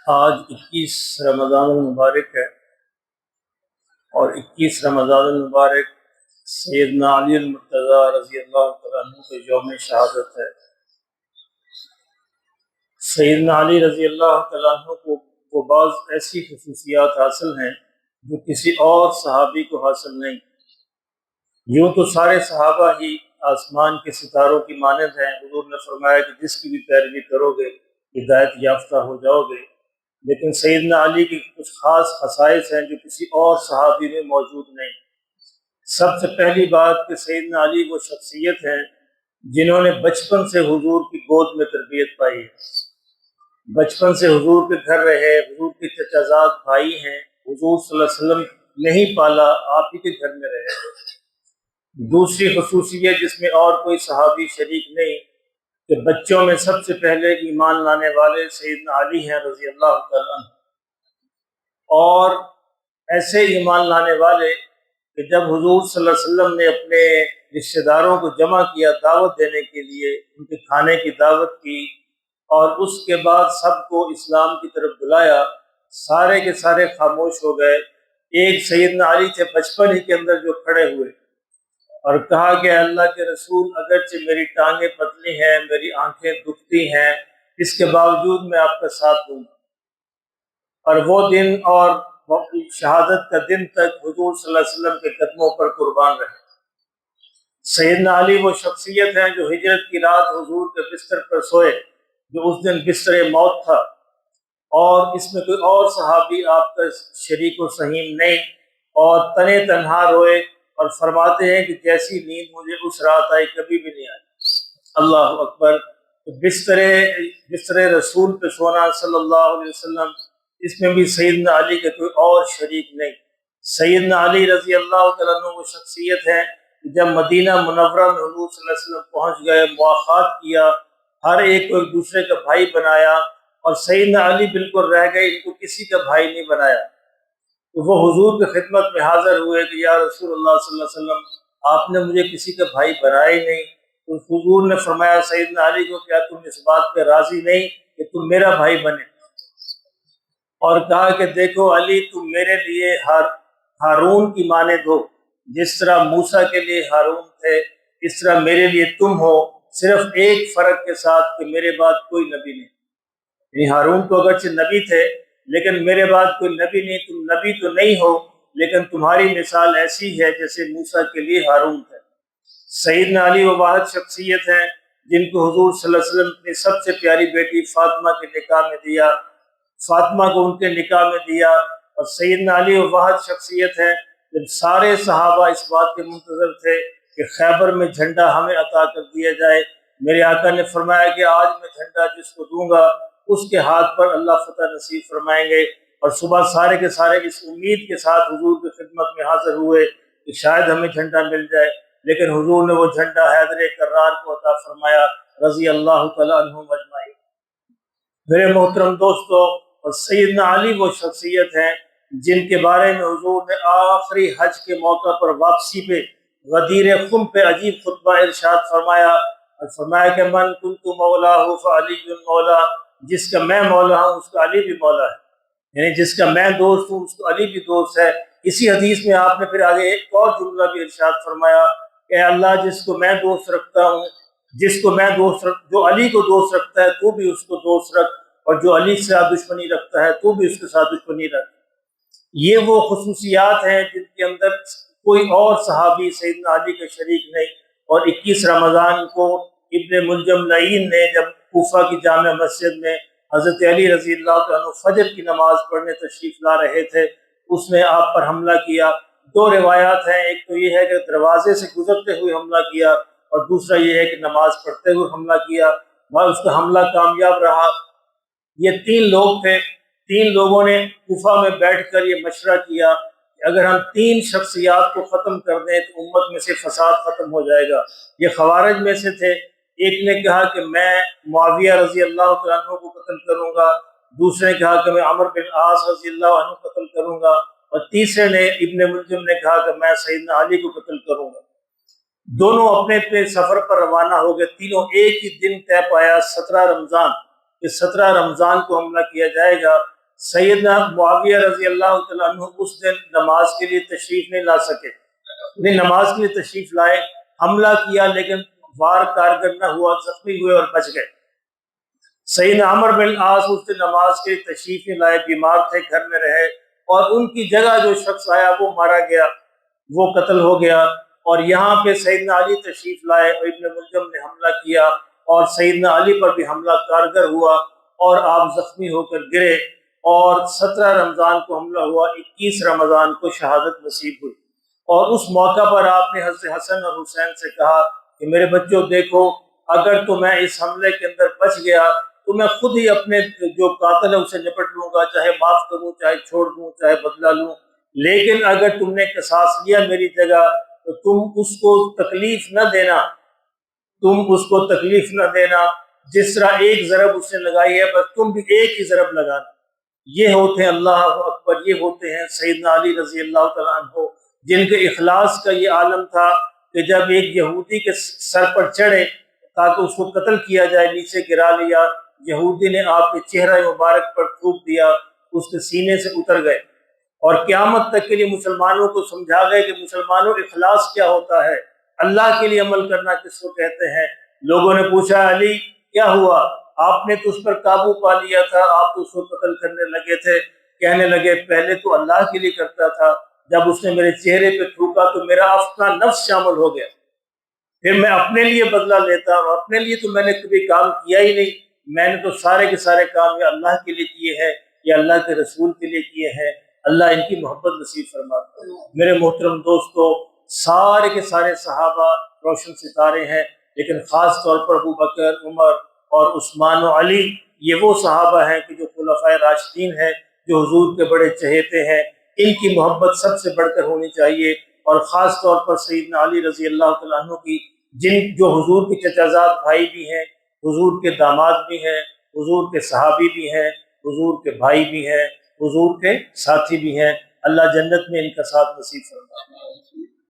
آج 21 رمضان المبارک ہے اور 21 رمضان المبارک سیدنا علی المرتضیٰ رضی اللہ تعالیٰ عنہ کے یوم شہادت ہے۔ سیدنا علی رضی اللہ تعالیٰ عنہ کو وہ بعض ایسی خصوصیات حاصل ہیں جو کسی اور صحابی کو حاصل نہیں۔ یوں تو سارے صحابہ ہی آسمان کے ستاروں کی مانند ہیں۔ حضور نے فرمایا کہ جس کی بھی پیروی کرو گے ہدایت یافتہ ہو جاؤ گے، لیکن سیدنا علی کی کچھ خاص خصائص ہیں جو کسی اور صحابی میں موجود نہیں۔ سب سے پہلی بات کہ سیدنا علی وہ شخصیت ہیں جنہوں نے بچپن سے حضور کی گود میں تربیت پائی ہے، بچپن سے حضور کے گھر رہے، حضور کے چچا زاد بھائی ہیں، حضور صلی اللہ علیہ وسلم نہیں پالا، آپ ہی کے گھر میں رہے۔ دوسری خصوصیت جس میں اور کوئی صحابی شریک نہیں کہ بچوں میں سب سے پہلے ایمان لانے والے سیدنا علی ہیں رضی اللہ تعالیٰ عنہ، اور ایسے ایمان لانے والے کہ جب حضور صلی اللہ علیہ وسلم نے اپنے رشتہ داروں کو جمع کیا دعوت دینے کے لیے، ان کے کھانے کی دعوت کی اور اس کے بعد سب کو اسلام کی طرف بلایا، سارے کے سارے خاموش ہو گئے۔ ایک سیدنا علی تھے بچپن ہی کے اندر جو کھڑے ہوئے اور کہا کہ اللہ کے رسول، اگرچہ میری ٹانگیں پتلی ہیں، میری آنکھیں دکھتی ہیں، اس کے باوجود میں آپ کا ساتھ دوں گا۔ اور وہ دن اور شہادت کا دن تک حضور صلی اللہ علیہ وسلم کے قدموں پر قربان رہے۔ سیدنا علی وہ شخصیت ہیں جو ہجرت کی رات حضور کے بستر پر سوئے، جو اس دن بستر موت تھا، اور اس میں کوئی اور صحابی آپ کا شریک و سہیم نہیں، اور تنے تنہا روئے اور فرماتے ہیں کہ جیسی نیند مجھے اس رات آئی کبھی بھی نہیں آئی۔ اللہ اکبر۔ بستر رسول پہ سونا صلی اللہ علیہ وسلم، اس میں بھی سیدنا علی کے کوئی اور شریک نہیں۔ سیدنا علی رضی اللہ تعالیٰ عنہ وہ شخصیت ہے کہ جب مدینہ منورہ میں حضور صلی اللہ علیہ وسلم پہنچ گئے، مواخات کیا، ہر ایک کو ایک دوسرے کا بھائی بنایا، اور سیدنا علی بالکل رہ گئے، ان کو کسی کا بھائی نہیں بنایا۔ تو وہ حضور کی خدمت میں حاضر ہوئے کہ یا رسول اللہ صلی اللہ علیہ وسلم، آپ نے مجھے کسی کا بھائی بنایا ہی نہیں۔ تو حضور نے فرمایا سیدنا علی کو، کیا تم اس بات پہ راضی نہیں کہ تم میرا بھائی بنے؟ اور کہا کہ دیکھو علی، تم میرے لیے ہارون کی مانند ہو، جس طرح موسیٰ کے لیے ہارون تھے اس طرح میرے لیے تم ہو، صرف ایک فرق کے ساتھ کہ میرے بعد کوئی نبی نہیں۔ یعنی ہارون تو اگرچہ نبی تھے لیکن میرے بعد کوئی نبی نہیں، تم نبی تو نہیں ہو لیکن تمہاری مثال ایسی ہے جیسے موسیٰ کے لیے ہارون تھے۔ سیدنا علی وہ واحد شخصیت ہیں جن کو حضور صلی اللہ علیہ وسلم اپنی سب سے پیاری بیٹی فاطمہ کے نکاح میں دیا، فاطمہ کو ان کے نکاح میں دیا۔ اور سیدنا علی وہ واحد شخصیت ہے جب سارے صحابہ اس بات کے منتظر تھے کہ خیبر میں جھنڈا ہمیں عطا کر دیا جائے، میرے آقا نے فرمایا کہ آج میں جھنڈا جس کو دوں گا اس کے ہاتھ پر اللہ فتح نصیب فرمائیں گے۔ اور صبح سارے کے سارے اس امید کے ساتھ حضور کی خدمت میں حاضر ہوئے کہ شاید ہمیں جھنڈا مل جائے، لیکن حضور نے وہ جھنڈا حیدر کرار کو عطا فرمایا رضی اللہ تعالیٰ عنہم اجمعین۔ میرے محترم دوستو، اور سیدنا علی وہ شخصیت ہیں جن کے بارے میں حضور نے آخری حج کے موقع پر واپسی پہ غدیر خم پہ عجیب خطبہ ارشاد فرمایا، اور فرمایا کہ من کنت مولا فعلی مولا، جس کا میں مولا ہوں اس کا علی بھی مولا ہے، یعنی جس کا میں دوست ہوں اس کو علی بھی دوست ہے۔ اسی حدیث میں آپ نے پھر آگے ایک اور جملہ بھی ارشاد فرمایا کہ اے اللہ، جس کو میں دوست رکھتا ہوں، جو علی کو دوست رکھتا ہے تو بھی اس کو دوست رکھ، اور جو علی سے دشمنی رکھتا ہے تو بھی اس کے ساتھ دشمنی رکھ۔ یہ وہ خصوصیات ہیں جن کے اندر کوئی اور صحابی سیدنا علی کا شریک نہیں۔ اور 21 رمضان کو ابن ملجم لعین نے جب کوفہ کی جامع مسجد میں حضرت علی رضی اللہ عنہ فجر کی نماز پڑھنے تشریف لا رہے تھے، اس نے آپ پر حملہ کیا۔ دو روایات ہیں، ایک تو یہ ہے کہ دروازے سے گزرتے ہوئے حملہ کیا، اور دوسرا یہ ہے کہ نماز پڑھتے ہوئے حملہ کیا، اور اس کا حملہ کامیاب رہا۔ یہ 3 لوگ تھے، 3 لوگوں نے کوفہ میں بیٹھ کر یہ مشورہ کیا کہ اگر ہم 3 شخصیات کو ختم کر دیں تو امت میں سے فساد ختم ہو جائے گا۔ یہ خوارج میں سے تھے۔ ایک نے کہا کہ میں معاویہ رضی اللہ عنہ کو قتل کروں گا، دوسرے نے کہا کہ میں عمرو بن عاص رضی اللہ عنہ کو قتل کروں گا، اور تیسرے نے ابن ملجم نے کہا کہ میں سیدنا علی کو قتل کروں گا۔ دونوں اپنے اپنے سفر پر روانہ ہو گئے، تینوں ایک ہی دن طے پایا 17 رمضان کہ 17 رمضان کو حملہ کیا جائے گا۔ سیدنا معاویہ رضی اللہ تعالیٰ عنہ اس دن نماز کے لیے تشریف نہیں لا سکے، نہیں نماز کے لیے تشریف لائے، حملہ کیا لیکن وار کارگر نہ ہوا، زخمی ہوئے اور بچ گئے۔ سیدنا عمر بن العاص اس دن نماز کے لیے تشریف نہیں لائے، بیمار تھے، گھر میں رہے، اور ان کی جگہ جو شخص آیا وہ مارا گیا، وہ قتل ہو گیا۔ اور یہاں پہ سیدنا علی تشریف لائے اور ابن ملجم نے حملہ کیا، اور سیدنا علی پر بھی حملہ کارگر ہوا اور آپ زخمی ہو کر گرے، اور 17 رمضان کو حملہ ہوا، 21 رمضان کو شہادت نصیب ہوئی۔ اور اس موقع پر آپ نے حضرت حسن اور حسین سے کہا کہ میرے بچوں دیکھو، اگر تو میں اس حملے کے اندر بچ گیا تو میں خود ہی اپنے جو قاتل ہے اسے نپٹ لوں گا، چاہے معاف کروں، چاہے چھوڑ دوں، چاہے بدلہ لوں، لیکن اگر تم نے قصاص لیا میری جگہ تو تم اس کو تکلیف نہ دینا، تم اس کو تکلیف نہ دینا، جس طرح ایک ضرب اس نے لگائی ہے بس تم بھی ایک ہی ضرب لگانا۔ یہ ہوتے ہیں اللہ اکبر، یہ ہوتے ہیں سیدنا علی رضی اللہ تعالیٰ عنہ، جن کے اخلاص کا یہ عالم تھا کہ جب ایک یہودی کے سر پر چڑھے تاکہ اس کو قتل کیا جائے، نیچے گرا لیا، یہودی نے آپ کے چہرہ مبارک پر تھوک دیا، اس کے سینے سے اتر گئے، اور قیامت تک کے لیے مسلمانوں کو سمجھا گئے کہ مسلمانوں اخلاص کیا ہوتا ہے، اللہ کے لیے عمل کرنا کس کو کہتے ہیں۔ لوگوں نے پوچھا علی کیا ہوا، آپ نے تو اس پر قابو پا لیا تھا، آپ تو اس کو قتل کرنے لگے تھے۔ کہنے لگے پہلے تو اللہ کے لیے کرتا تھا، جب اس نے میرے چہرے پہ تھوکا تو میرا اپنا نفس شامل ہو گیا، پھر میں اپنے لیے بدلہ لیتا، اور اپنے لیے تو میں نے کبھی کام کیا ہی نہیں، میں نے تو سارے کے سارے کام یا اللہ کے لیے کیے ہیں یا اللہ کے رسول کے لیے کیے ہیں۔ اللہ ان کی محبت نصیب فرماتا ہے۔ میرے محترم دوستو، سارے کے سارے صحابہ روشن ستارے ہیں، لیکن خاص طور پر ابو بکر، عمر اور عثمان و علی، یہ وہ صحابہ ہیں کہ جو خلفائے راشدین ہیں، جو حضور کے بڑے چہیتے ہیں، ان کی محبت سب سے بڑھ کر ہونی چاہیے، اور خاص طور پر سیدنا علی رضی اللہ تعالیٰ عنہ کی، جو حضور کے چچا زاد بھائی بھی ہیں، حضور کے داماد بھی ہیں، حضور کے صحابی بھی ہیں، حضور کے بھائی بھی ہیں، حضور کے ساتھی بھی ہیں۔ اللہ جنت میں ان کا ساتھ نصیب فرمائے۔